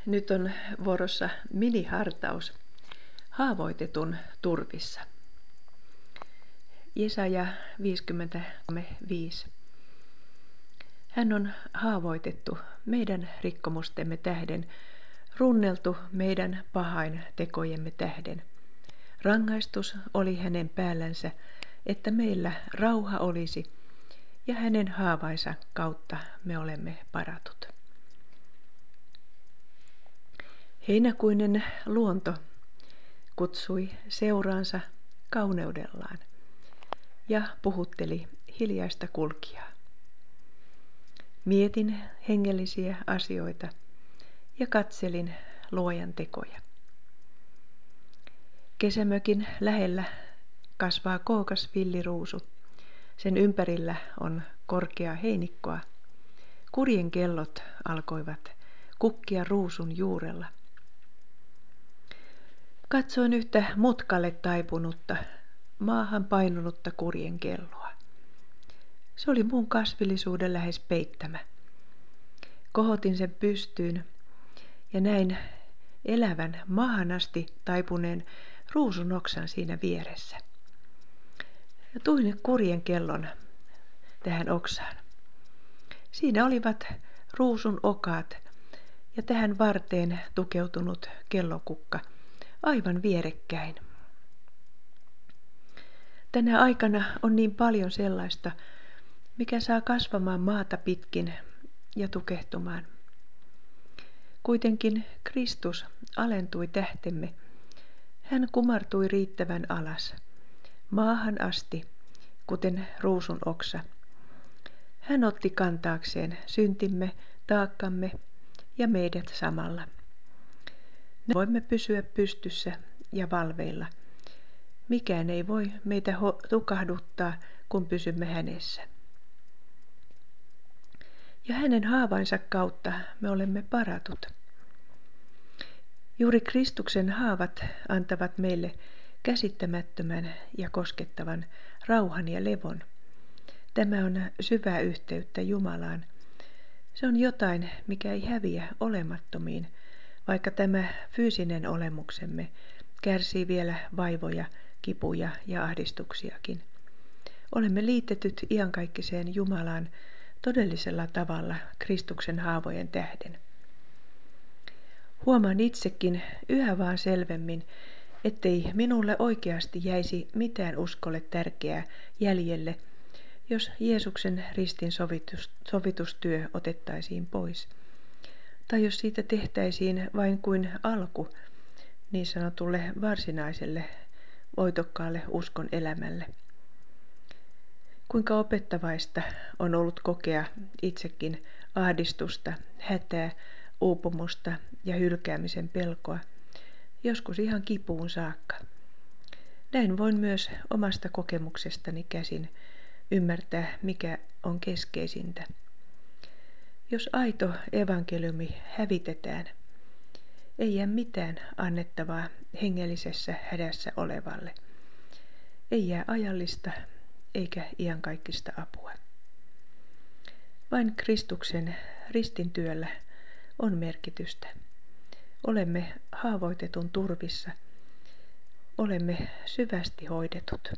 Nyt on vuorossa minihartaus haavoitetun turvissa. Jesaja 53:5. Hän on haavoitettu meidän rikkomustemme tähden, runneltu meidän pahain tekojemme tähden. Rangaistus oli hänen päällänsä, että meillä rauha olisi, ja hänen haavainsa kautta me olemme paratut. Heinäkuinen luonto kutsui seuraansa kauneudellaan ja puhutteli hiljaista kulkijaa. Mietin hengellisiä asioita ja katselin luojan tekoja. Kesämökin lähellä kasvaa kookas villiruusu. Sen ympärillä on korkea heinikkoa. Kurjen kellot alkoivat kukkia ruusun juurella. Katsoin yhtä mutkalle taipunutta, maahan painunutta kurjen kelloa. Se oli mun kasvillisuuden lähes peittämä. Kohotin sen pystyyn ja näin elävän maahan asti taipuneen ruusun oksan siinä vieressä. Ja tuin kurjen kellon tähän oksaan. Siinä olivat ruusun okaat ja tähän varteen tukeutunut kellokukka aivan vierekkäin. Tänä aikana on niin paljon sellaista, mikä saa kasvamaan maata pitkin ja tukehtumaan. Kuitenkin Kristus alentui tähtemme. Hän kumartui riittävän alas, maahan asti, kuten ruusun oksa. Hän otti kantaakseen syntimme, taakkamme ja meidät samalla. Voimme pysyä pystyssä ja valveilla. Mikään ei voi meitä tukahduttaa, kun pysymme hänessä. Ja hänen haavainsa kautta me olemme paratut. Juuri Kristuksen haavat antavat meille käsittämättömän ja koskettavan rauhan ja levon. Tämä on syvää yhteyttä Jumalaan. Se on jotain, mikä ei häviä olemattomiin, vaikka tämä fyysinen olemuksemme kärsii vielä vaivoja, kipuja ja ahdistuksiakin. Olemme liitetyt iankaikkiseen Jumalaan todellisella tavalla Kristuksen haavojen tähden. Huomaan itsekin yhä vaan selvemmin, ettei minulle oikeasti jäisi mitään uskolle tärkeää jäljelle, jos Jeesuksen ristin sovitustyö otettaisiin pois. Tai jos siitä tehtäisiin vain kuin alku niin sanotulle varsinaiselle voitokkaalle uskon elämälle. Kuinka opettavaista on ollut kokea itsekin ahdistusta, hätää, uupumusta ja hylkäämisen pelkoa, joskus ihan kipuun saakka. Näin voin myös omasta kokemuksestani käsin ymmärtää, mikä on keskeisintä. Jos aito evankeliumi hävitetään, ei jää mitään annettavaa hengellisessä hädässä olevalle. Ei jää ajallista eikä iankaikkista apua. Vain Kristuksen ristin työllä on merkitystä. Olemme haavoitetun turvissa. Olemme syvästi hoidetut.